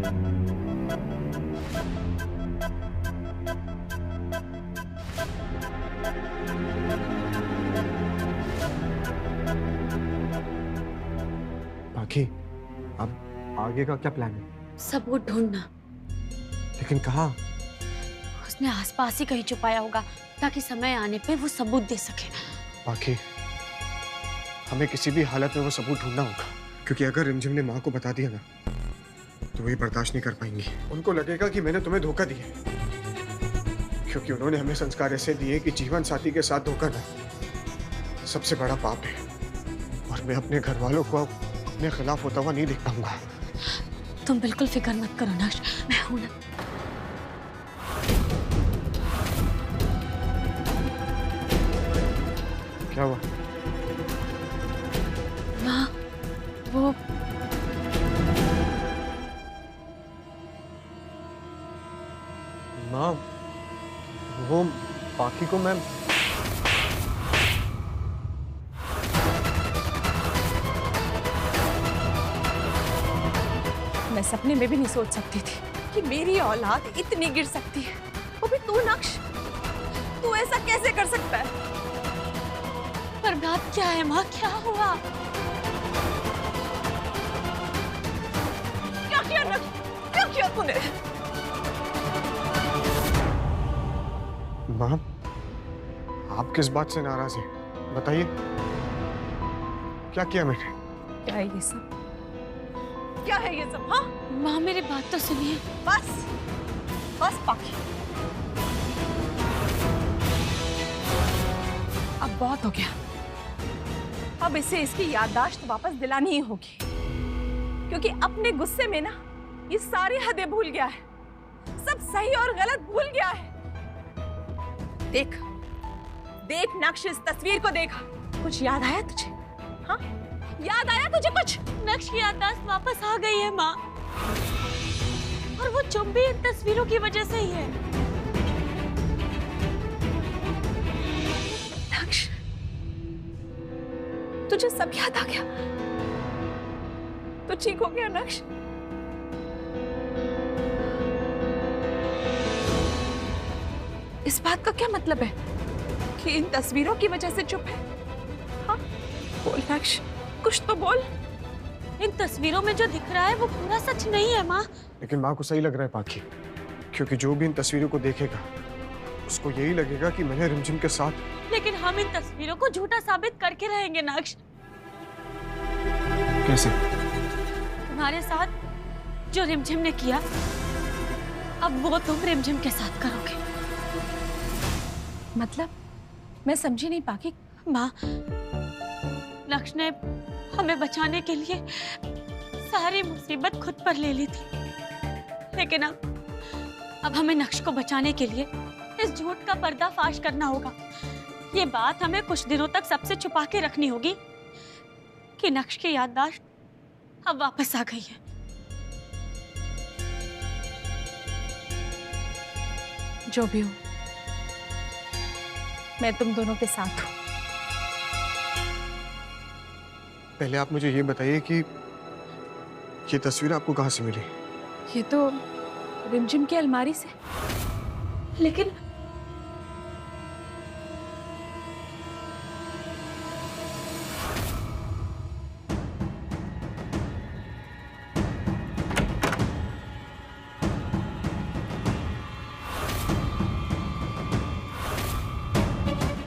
बाकी अब आगे का क्या प्लान है? सबूत ढूंढना। लेकिन कहाँ? उसने आसपास ही कहीं छुपाया होगा ताकि समय आने पे वो सबूत दे सके। बाकी हमें किसी भी हालत में वो सबूत ढूंढना होगा, क्योंकि अगर रिमझिम ने माँ को बता दिया ना तो वही बर्दाश्त नहीं कर पाएंगी। उनको लगेगा कि मैंने तुम्हें धोखा दिया, क्योंकि उन्होंने हमें संस्कार ऐसे दिए कि जीवन साथी के साथ धोखा ना सबसे बड़ा पाप है, और मैं अपने घर वालों को अपने खिलाफ होता हुआ नहीं देख पाऊंगा। तुम बिल्कुल फिक्र मत करो नक्श, मैं हूं ना। क्या हुआ? माँ, वो माँ, वो बाकी को मैं सपने में भी नहीं सोच सकती थी कि मेरी औलाद इतनी गिर सकती है। वो भी तू नक्श, तू ऐसा कैसे कर सकता है? पर बात क्या है माँ, क्या हुआ? क्या किया नक्श, क्या किया तूने? माँ, आप किस बात से नाराज हैं? बताइए, क्या किया मैंने? क्या है ये सब? क्या है ये सब? हाँ माँ, मेरी बात तो सुनिए। बस बस पाखी, अब बहुत हो गया। अब इसे इसकी याददाश्त वापस दिलानी ही होगी, क्योंकि अपने गुस्से में ना ये सारी हदें भूल गया है, सब सही और गलत भूल गया है। देख देख नक्श, इस तस्वीर को देख, कुछ याद आया तुझे? हाँ, याद आया तुझे कुछ? नक्श की याददाश्त वापस आ गई है माँ, और वो चुप भी इन तस्वीरों की वजह से ही है। नक्श, तुझे सब याद आ गया? तो ठीक हो गया नक्श? इस बात का क्या मतलब है कि इन तस्वीरों की वजह से चुप है? हाँ बोल नक्श, कुछ तो बोल। इन तस्वीरों में जो दिख रहा है वो पूरा सच नहीं है माँ। लेकिन माँ को सही लग रहा है पाखी, क्योंकि जो भी इन तस्वीरों को देखेगा उसको यही लगेगा कि मैंने रिमझिम के साथ। लेकिन हम इन तस्वीरों को झूठा साबित करके रहेंगे नक्श। कैसे? तुम्हारे साथ जो रिमझिम ने किया, अब वो तुम रिमझिम के साथ करोगे। मतलब मैं समझी नहीं पाखी। माँ, नक्श ने हमें बचाने के लिए सारी मुसीबत खुद पर ले ली थी, लेकिन अब हमें नक्श को बचाने के लिए इस झूठ का पर्दाफाश करना होगा। ये बात हमें कुछ दिनों तक सबसे छुपा के रखनी होगी कि नक्श की याददाश्त अब वापस आ गई है। जो भी हो, मैं तुम दोनों के साथ हूं। पहले आप मुझे ये बताइए कि ये तस्वीर आपको कहाँ से मिली? ये तो रिमझिम की अलमारी से। लेकिन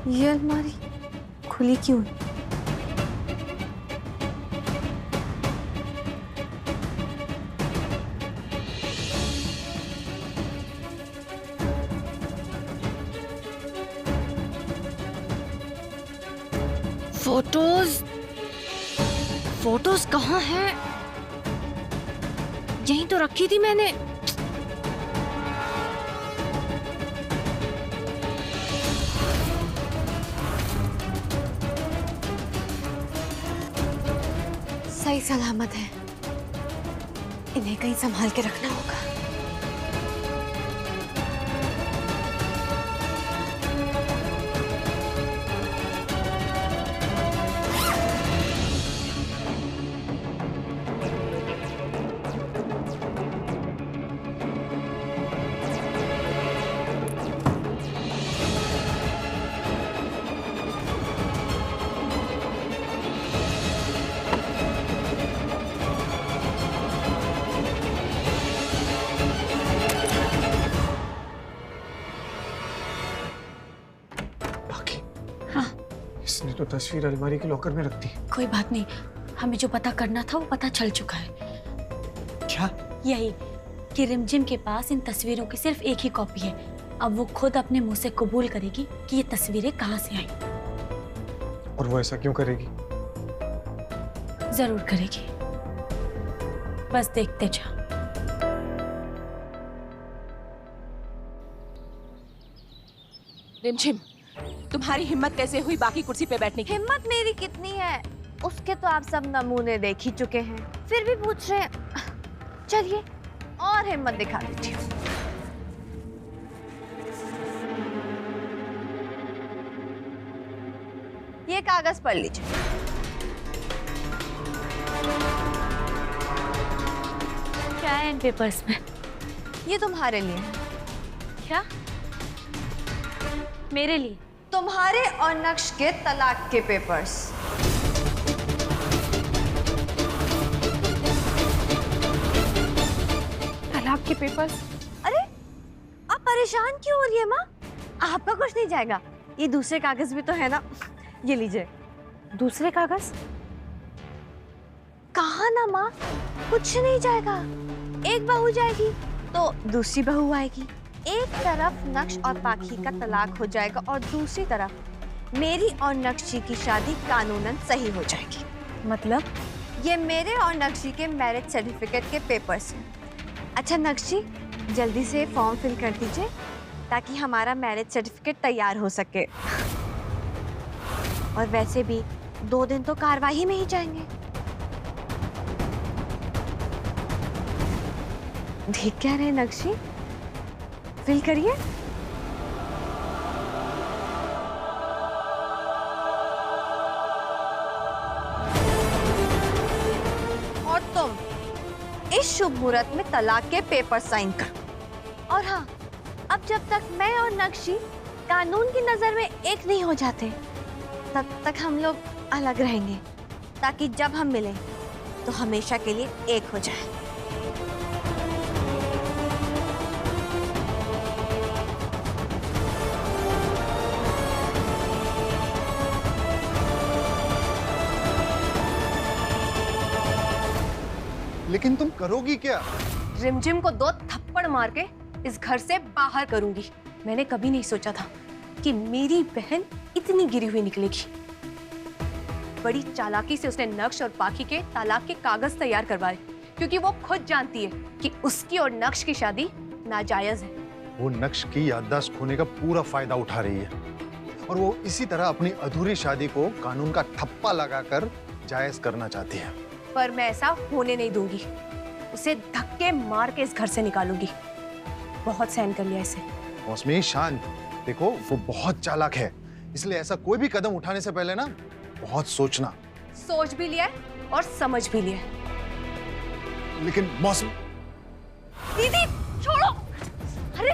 ये अलमारी खुली क्यों है? फोटोज कहाँ हैं? यहीं तो रखी थी मैंने। सही सलामत है, इन्हें कहीं संभाल के रखना होगा। इसने तो तस्वीर अलमारी के लॉकर में रख दी। कोई बात नहीं, हमें जो पता करना था वो पता चल चुका है। क्या? यही कि रिमझिम के पास इन तस्वीरों की सिर्फ एक ही कॉपी है। अब वो खुद अपने मुंह से कबूल करेगी कि ये तस्वीरें कहाँ से आई। और वो ऐसा क्यों करेगी? जरूर करेगी, बस देखते जाओ। रिमझिम, तुम्हारी हिम्मत कैसे हुई बाकी कुर्सी पे बैठने की? हिम्मत मेरी कितनी है, उसके तो आप सब नमूने देख ही चुके हैं, फिर भी पूछ रहे हैं। चलिए और हिम्मत दिखा देती हूँ। ये कागज पढ़ लीजिए। क्या है इन पेपर्स में? ये तुम्हारे लिए है। क्या? मेरे लिए? तुम्हारे और नक्श के तलाक के पेपर्स। तलाक के पेपर्स? अरे आप परेशान क्यों हो रही है माँ? आपका कुछ नहीं जाएगा। ये दूसरे कागज भी तो है ना, ये लीजिए। दूसरे कागज? कहा ना माँ, कुछ नहीं जाएगा। एक बहू जाएगी तो दूसरी बहू आएगी। एक तरफ नक्श और पाखी का तलाक हो जाएगा और दूसरी तरफ मेरी और नक्शी की शादी कानूनन सही हो जाएगी। मतलब? ये मेरे और नक्शी के मैरिज सर्टिफिकेट के पेपर्स हैं। अच्छा नक्शी, जल्दी से फॉर्म फिल कर दीजिए ताकि हमारा मैरिज सर्टिफिकेट तैयार हो सके। और वैसे भी 2 दिन तो कार्यवाही में ही जाएंगे। देख क्या रहे नक्शी, फिल करिए। और तुम इस शुभ मुहूर्त में तलाक के पेपर साइन करो। और हाँ, अब जब तक मैं और नक्शी कानून की नजर में एक नहीं हो जाते, तब तक हम लोग अलग रहेंगे, ताकि जब हम मिलें तो हमेशा के लिए एक हो जाए। लेकिन तुम करोगी क्या? रिमझिम को 2 थप्पड़ मार के इस घर से बाहर करूंगी। मैंने कभी नहीं सोचा था कि मेरी बहन इतनी गिरी हुई निकलेगी। बड़ी चालाकी से उसने नक्श और पाखी के तलाक के कागज तैयार करवाए, क्योंकि वो खुद जानती है कि उसकी और नक्श की शादी नाजायज है। वो नक्श की याददाश्त खोने का पूरा फायदा उठा रही है और वो इसी तरह अपनी अधूरी शादी को कानून का ठप्पा लगाकर जायज करना चाहती है। पर मैं ऐसा होने नहीं दूंगी। उसे धक्के मार के इस घर से निकालूंगी। बहुत सहन कर लिया इसे। मौसमी शांत, देखो वो बहुत चालाक है, इसलिए ऐसा कोई भी कदम उठाने से पहले ना बहुत सोचना। सोच भी लिया है और समझ भी लिया है। लेकिन मौसम। दीदी छोड़ो। अरे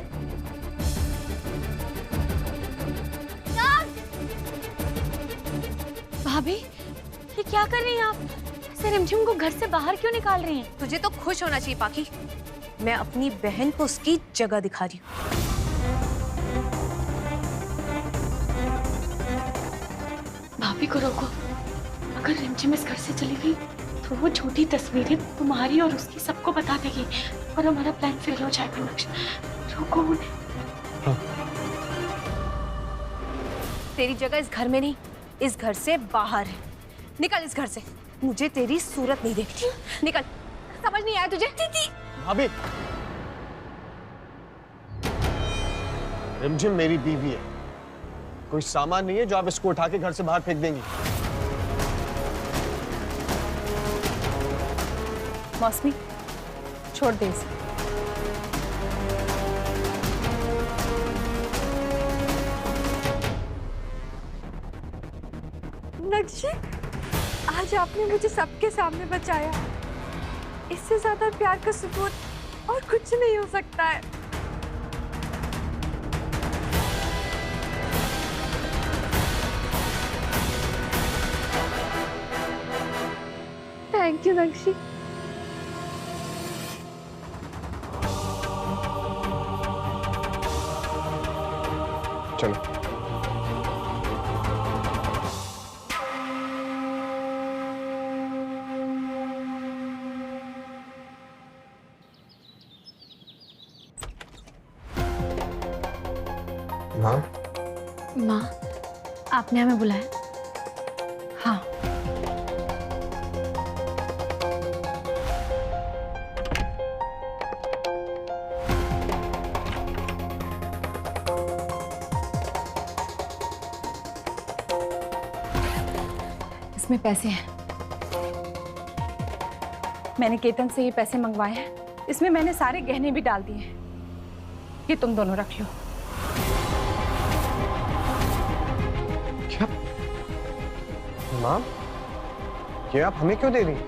भाभी, ये क्या कर रही हैं आप? ऐसे रिमझिम को घर से बाहर क्यों निकाल रही हैं? तुझे तो खुश होना चाहिए पाखी। मैं अपनी बहन को उसकी जगह दिखा रही हूँ। भाभी को रोको। अगर रिमझिम इस घर से चली गई तो वो झूठी तस्वीरें तुम्हारी और उसकी सबको बता देगी और हमारा प्लान फेल हो जाएगा। नक्श, रोको उन्हें। तेरी जगह इस घर में नहीं, इस घर से बाहर है। निकल इस घर से। मुझे तेरी सूरत नहीं देखती। निकल। समझ नहीं आया तुझे? दीदी। भाभी, रिमझिम मेरी बीवी है, कोई सामान नहीं है जो आप इसको उठा के घर से बाहर फेंक देंगी। मौसमी, छोड़ दे इसे। नक्शी, आज आपने मुझे सबके सामने बचाया। इससे ज्यादा प्यार का सबूत और कुछ नहीं हो सकता है। Thank you नक्शी। चलो। आपने हमें बुलाया? हाँ, इसमें पैसे हैं। मैंने केतन से ये पैसे मंगवाए हैं। इसमें मैंने सारे गहने भी डाल दिए हैं। ये तुम दोनों रख लो। क्या माँ, ये आप हमें क्यों दे रही हैं?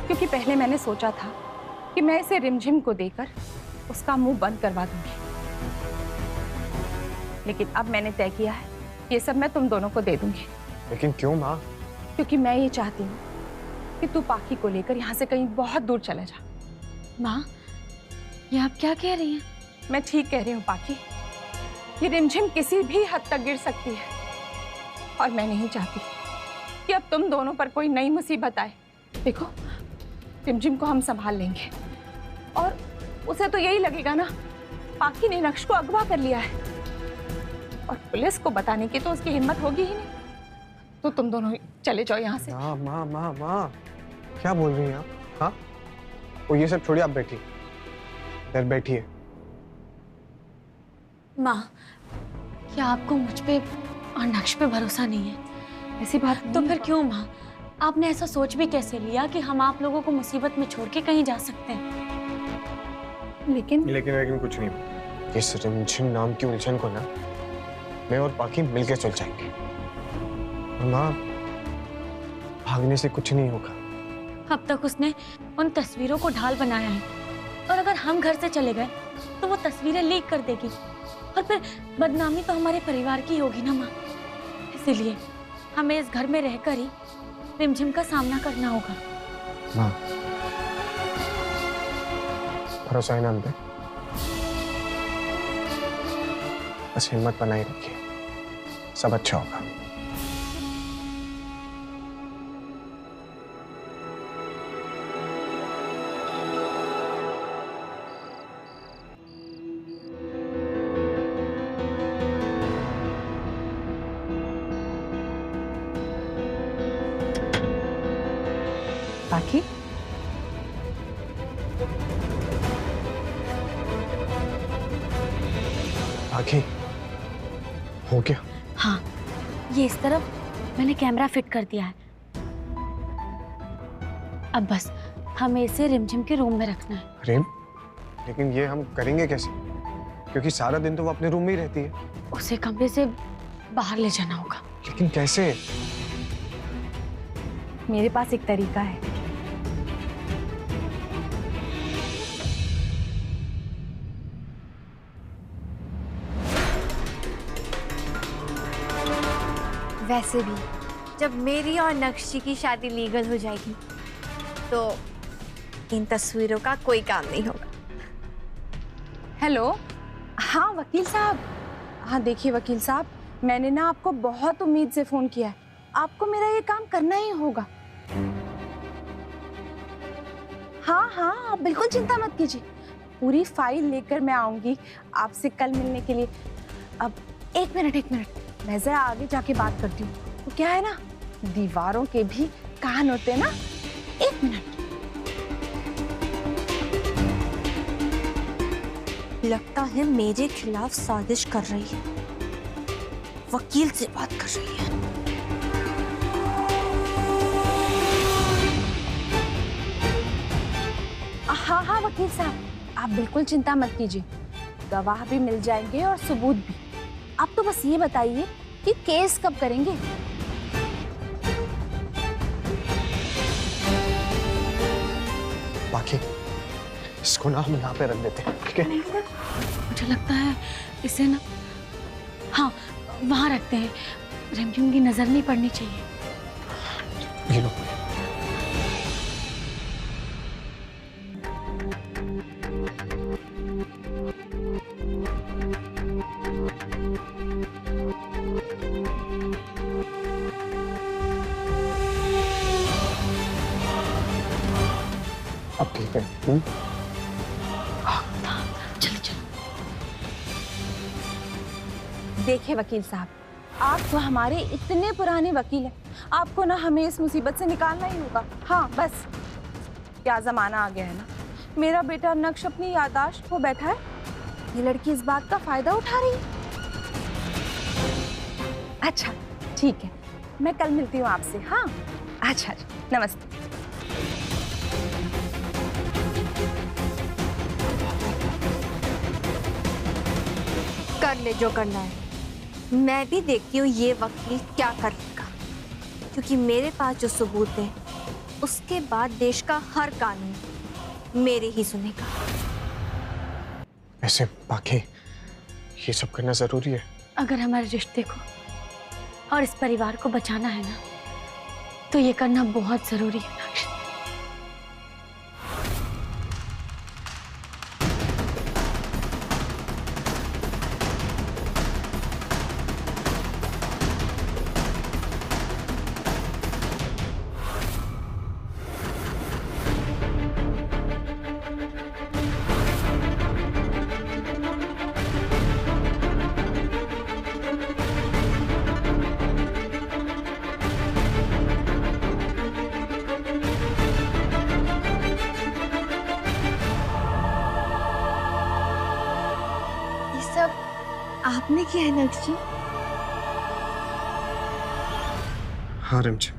क्योंकि पहले मैंने सोचा था कि मैं इसे रिमझिम को देकर उसका मुंह बंद करवा दूंगी, लेकिन अब मैंने तय किया है ये सब मैं तुम दोनों को दे दूंगी। लेकिन क्यों माँ? क्योंकि मैं ये चाहती हूँ कि तू पाखी को लेकर यहाँ से कहीं बहुत दूर चला जा। माँ, ये आप क्या कह रही हैं? मैं ठीक कह रही हूँ पाखी। ये रिमझिम किसी भी हद तक गिर सकती है और मैं नहीं चाहती कि अब तुम दोनों पर कोई नई मुसीबत आए। देखो, रिमझिम को हम संभाल लेंगे और उसे तो यही लगेगा ना, पाखी ने नक्श को अगवा कर लिया है और पुलिस को बताने की तो उसकी हिम्मत होगी ही नहीं। तो तुम दोनों चले जाओ यहाँ से। माँ माँ माँ माँ, क्या बोल रही हैं आप? हाँ, वो ये सब छोड़िए, आप बैठिए, इधर बैठिए। माँ, क्या आपको मुझ पे और नक्श पे भरोसा नहीं है? ऐसी बात तो नहीं फिर है। क्यों माँ, आपने ऐसा सोच भी कैसे लिया कि हम आप लोगों को मुसीबत में छोड़ के कहीं जा सकते हैं? लेकिन लेकिन कुछ नहीं। इस रिमझिम नाम की उलझन को ना मैं और पाखी मिलकर सुलझाएंगे। और माँ, भागने से कुछ नहीं होगा। अब तक उसने उन तस्वीरों को ढाल बनाया है और अगर हम घर से चले गए तो वो तस्वीरें लीक कर देगी और फिर बदनामी तो हमारे परिवार की होगी ना माँ। इसीलिए हमें इस घर में रहकर ही रिमझिम का सामना करना होगा। माँ, भरोसा है ना हम पे? बस हिम्मत बनाए रखिए, सब अच्छा होगा। पाखी, पाखी, हो गया? हाँ, ये इस तरफ मैंने कैमरा फिट कर दिया है। अब बस हमें इसे रिमझिम के रूम में रखना है। अरे, लेकिन ये हम करेंगे कैसे? क्योंकि सारा दिन तो वो अपने रूम में ही रहती है। उसे कमरे से बाहर ले जाना होगा। लेकिन कैसे? मेरे पास एक तरीका है। वैसे भी जब मेरी और नक्शी की शादी लीगल हो जाएगी तो इन तस्वीरों का कोई काम नहीं होगा। हेलो, हाँ वकील साहब। हाँ देखिए वकील साहब, मैंने ना आपको बहुत उम्मीद से फोन किया है। आपको मेरा ये काम करना ही होगा। हाँ हाँ, आप बिल्कुल चिंता मत कीजिए। पूरी फाइल लेकर मैं आऊंगी आपसे कल मिलने के लिए। अब एक मिनट, मैं जरा आगे जाके बात करती हूँ। तो क्या है ना, दीवारों के भी कान होते हैं ना। एक मिनट। लगता है मेरे खिलाफ साजिश कर रही है, वकील से बात कर रही है। हाँ वकील साहब, आप बिल्कुल चिंता मत कीजिए। गवाह भी मिल जाएंगे और सबूत भी। आप तो बस ये बताइए कि केस कब करेंगे। बाकी इसको ना हम यहाँ पे रख देते हैं, ठीक है? मुझे लगता है इसे ना, हाँ वहाँ रखते हैं। रिमझिम की नजर नहीं पड़नी चाहिए। ये लो। अब ठीक है? चलो चलो। देखिए वकील साहब, आप तो हमारे इतने पुराने वकील हैं, आपको ना हमें इस मुसीबत से निकालना ही होगा। हाँ बस, क्या जमाना आ गया है ना, मेरा बेटा नक्श अपनी याददाश्त खो बैठा है, ये लड़की इस बात का फायदा उठा रही है। अच्छा ठीक है, मैं कल मिलती हूँ आपसे। हाँ अच्छा, नमस्ते। कर ले जो करना है, मैं भी देखती हूँ ये वकील क्या कर लेगा, क्योंकि मेरे पास जो सबूत है उसके बाद देश का हर कानून मेरे ही सुनेगा। ऐसे बाकी ये सब करना जरूरी है? अगर हमारे रिश्ते को और इस परिवार को बचाना है ना, तो ये करना बहुत जरूरी है नक्श। आपने किया है नक्श जी? हाँ रिमझिम,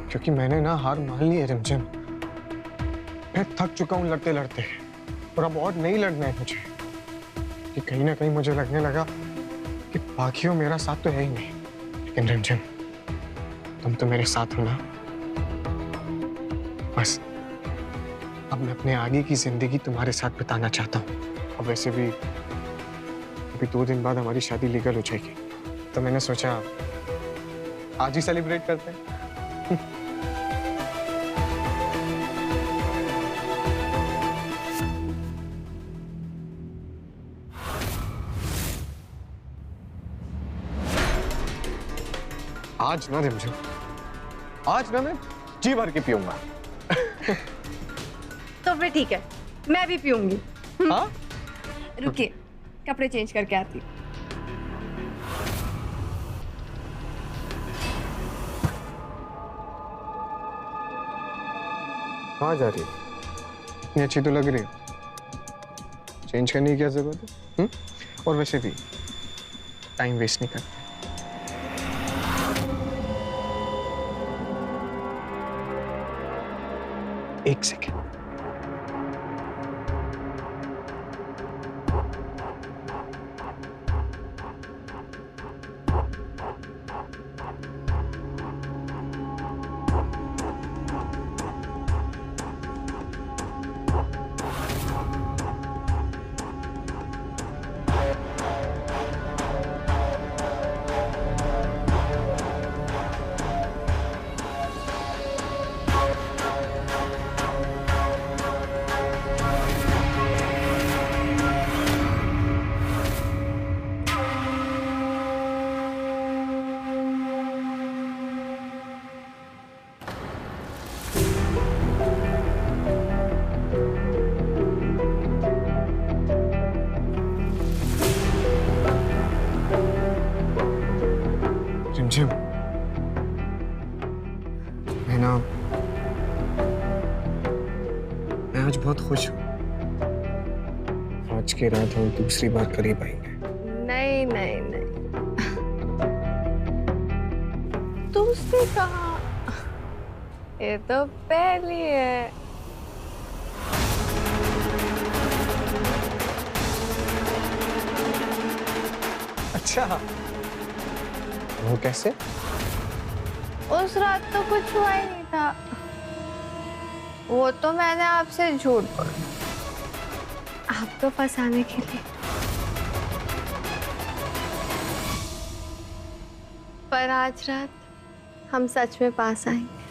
क्योंकि मैंने ना हार मान ली है रिमझिम। मैं थक चुका हूँ लड़ते लड़ते, और अब और नहीं लड़ना है मुझे। कि कहीं ना कहीं मुझे लगने लगा कि बाकियों मेरा साथ तो है ही नहीं, लेकिन रिमझिम तुम तो मेरे साथ हो ना। बस अब मैं अपने आगे की जिंदगी तुम्हारे साथ बिताना चाहता हूँ। और वैसे भी अभी 2 दिन बाद हमारी शादी लीगल हो जाएगी, तो मैंने सोचा आज ही सेलिब्रेट करते हैं। आज ना रिमझिम, आज ना मैं जी भर के पीऊंगा। तो फिर ठीक है, मैं भी पीऊंगी। हाँ? रुकिए, कपड़े चेंज करके आती हूँ। कहाँ जा रही है? इतनी अच्छी तो लग रही है, चेंज करने की क्या जरूरत है? और वैसे भी टाइम वेस्ट नहीं करते। एक सेकेंड। रिमझिम, मैं आज बहुत खुश हूँ। आज की रात हम दूसरी बार करीब आएंगे। नहीं नहीं नहीं, दूसरी कहाँ, ये तो पहली है। अच्छा, वो कैसे? उस रात तो कुछ हुआ ही नहीं था, वो तो मैंने आपसे झूठ बोला आपको फंसाने के लिए। पर आज रात हम सच में पास आएंगे।